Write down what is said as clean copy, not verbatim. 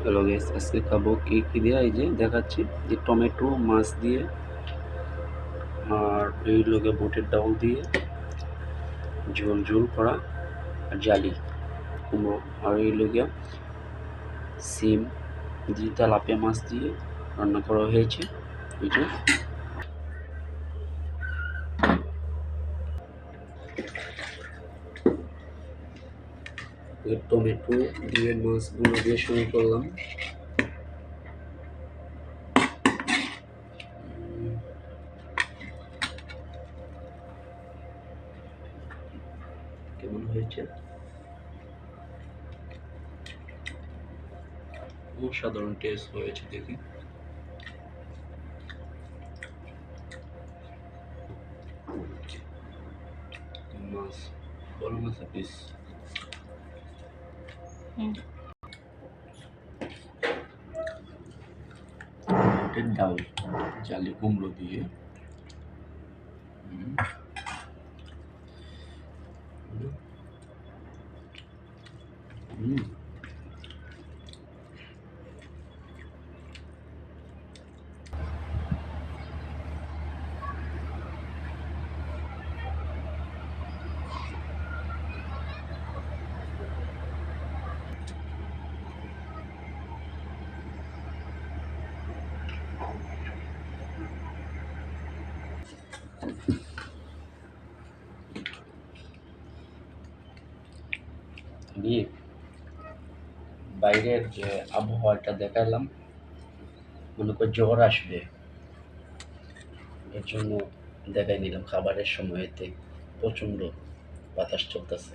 Hello guys, আজকে খাবো কি দিয়ে এই যে দেখাচ্ছি যে টমেটো মাছ দিয়ে আর এই লোকে বুটের ডাউল দিয়ে ঝোল ঝোল করা আর জালি কুমড়ো আর এই লোকে সিম দিয়ে তেলাপিয়া মাছ দিয়ে রান্না করা হয়েছে। এই যে টমেটো দিয়ে মাছগুলো দিয়ে শুরু করলাম। কেমন হয়েছে? অসাধারণ টেস্ট হয়েছে দেখি। মাছ বড় মাছের পিস বুটের ডাল জালি কুমড়ো দিয়ে আমি বাইরের যে আবহাওয়াটা দেখালাম, মনে কর জ্বর আসবে, এর জন্য দেখাই নিলাম। খাবারের সময়তে প্রচণ্ড বাতাস চলতেছে।